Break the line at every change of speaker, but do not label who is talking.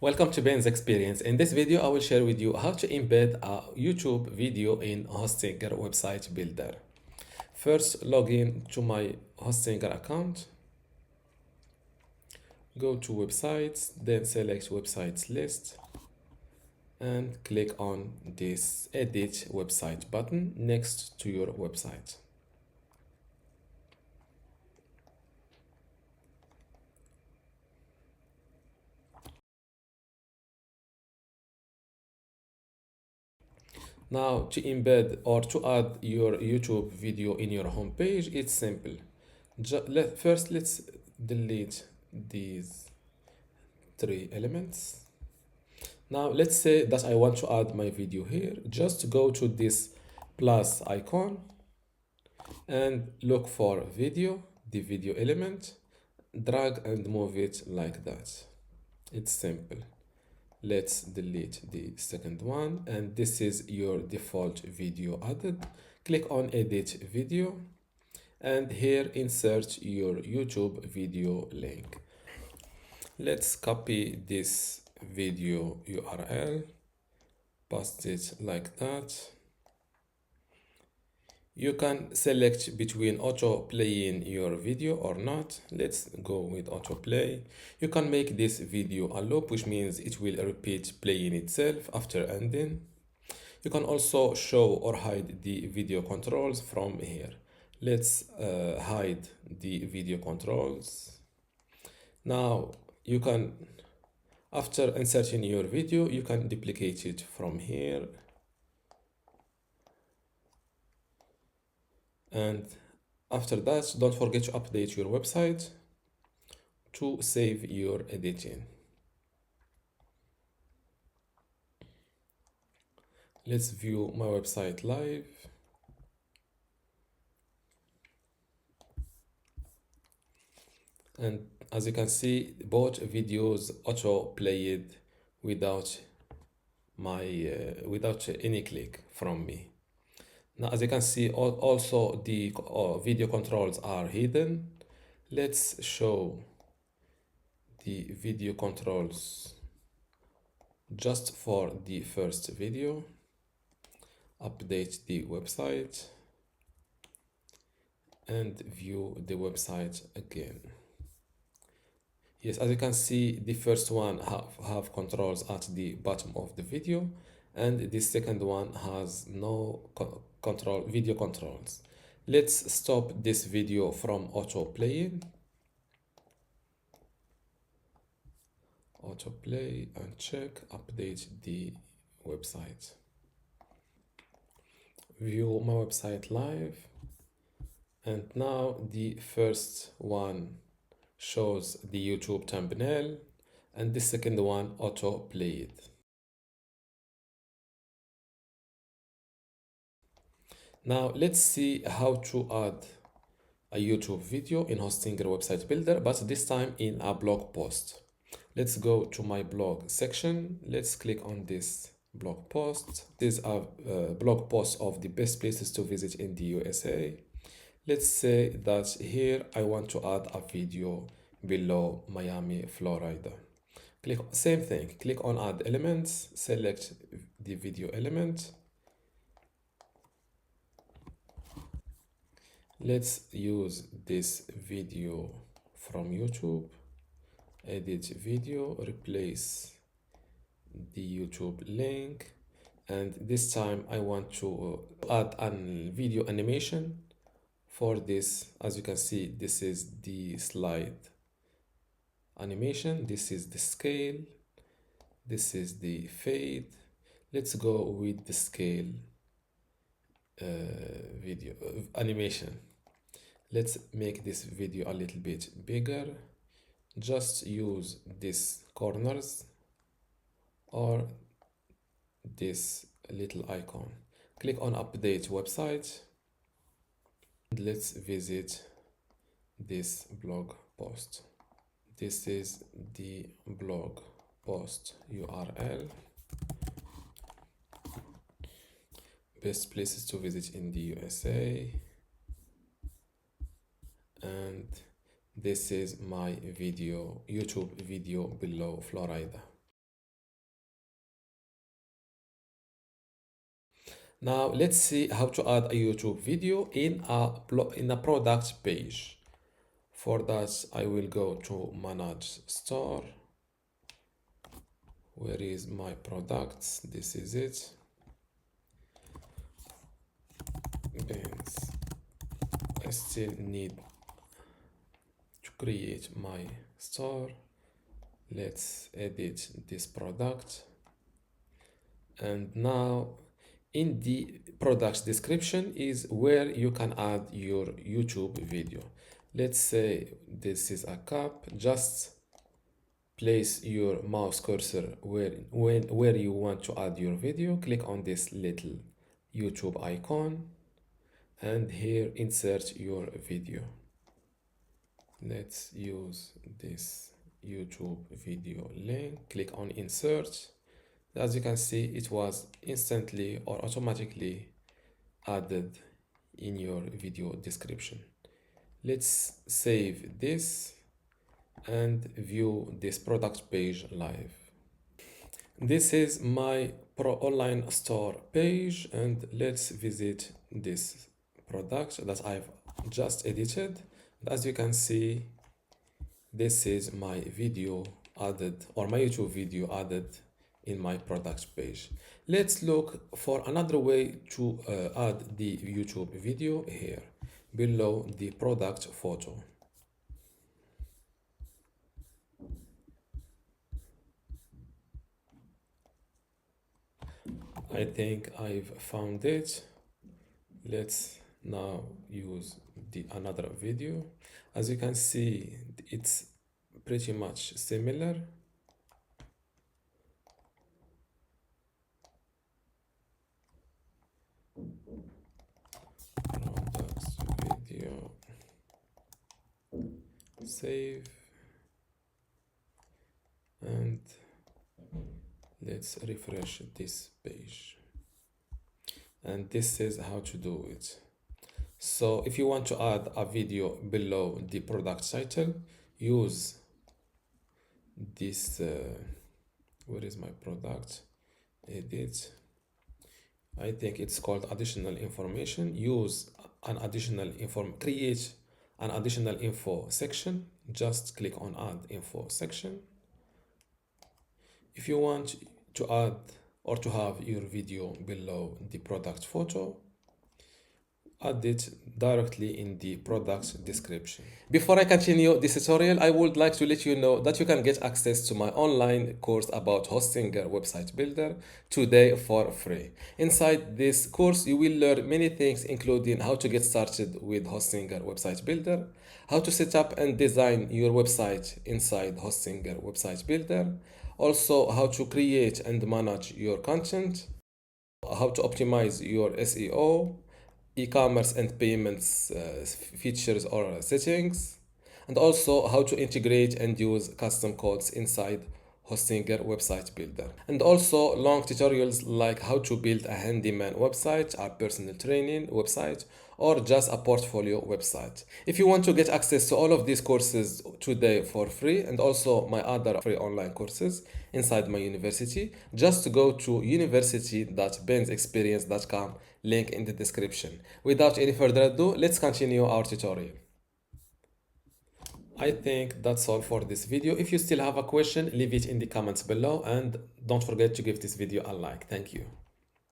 Welcome to Ben's Experience. In this video, I will share with you how to embed a YouTube video in Hostinger website builder. First, log in to my Hostinger account. Go to websites, then select websites list and click on this edit website button next to your website. Now, to embed or to add your YouTube video in your home page, it's simple. First, let's delete these three elements. Now, let's say that I want to add my video here. Just go to this plus icon and look for video, the video element, drag and move it like that. It's simple. Let's delete the second one, and this is your default video added. Click on edit video and here insert your YouTube video link. Let's copy this video URL, paste it like that. You can select between auto playing your video or not. Let's go with autoplay. You can make this video a loop, which means it will repeat playing itself after ending. You can also show or hide the video controls from here. Let's hide the video controls. Now you can, after inserting your video, you can duplicate it from here. And after that, don't forget to update your website to save your editing. Let's view my website live. And as you can see, both videos auto played without without any click from me. Now, as you can see, also the video controls are hidden. Let's show the video controls just for the first video. Update the website and view the website again. Yes, as you can see, the first one have controls at the bottom of the video, and the second one has no video controls. Let's stop this video from auto playing. Autoplay and check, update the website. View my website live, and now the first one shows the YouTube thumbnail and the second one auto played. Now let's see how to add a YouTube video in Hostinger website builder, but this time in a blog post. Let's go to my blog section. Let's click on this blog post. These are blog posts of the best places to visit in the USA. Let's say that here I want to add a video below Miami, Florida. Click same thing, click on add elements, select the video element. Let's use this video from YouTube, edit video, replace the YouTube link, and this time I want to add a video animation. For this, as you can see, this is the slide animation, this is the scale, this is the fade. Let's go with the scale video animation. Let's make this video a little bit bigger. Just use these corners or this little icon. Click on update website. Let's visit this blog post. This is the blog post URL. Best places to visit in the USA. And this is my video, YouTube video below Florida. Now let's see how to add a YouTube video in a product page. For that, I will go to Manage Store. Where is my products? This is it. Bins. I still need to create my store. Let's edit this product. And now in the product description is where you can add your YouTube video. Let's say this is a cup. Just place your mouse cursor where you want to add your video. Click on this little YouTube icon and here insert your video. Let's use this YouTube video link. Click on insert. As you can see, it was instantly or automatically added in your video description. Let's save this and view this product page live. This is my online store page, and let's visit this product that I've just edited. As you can see, this is my video added, or my YouTube video added in my product page. Let's look for another way to add the YouTube video here below the product photo. I think I've found it. Let's now use another video. As you can see, it's pretty much similar. Products video, save, and let's refresh this page. And this is how to do it. So if you want to add a video below the product title, use this, where is my product? Edit. I think it's called additional information. Use an additional create an additional info section. Just click on add info section. If you want to add or to have your video below the product photo, add it directly in the product description. Before I continue this tutorial, I would like to let you know that you can get access to my online course about hosting a website builder today for free. Inside this course, you will learn many things, including how to get started with hosting a website builder, how to set up and design your website inside hosting a website builder, also how to create and manage your content, how to optimize your SEO, e-commerce and payments features or settings, and also how to integrate and use custom codes inside Hostinger website builder, and also long tutorials like how to build a handyman website, a personal training website, or just a portfolio website. If you want to get access to all of these courses today for free, and also my other free online courses inside my university, just go to university.bensexperience.com, link in the description. Without any further ado, let's continue our tutorial. I think that's all for this video. If you still have a question, leave it in the comments below, and don't forget to give this video a like. Thank you.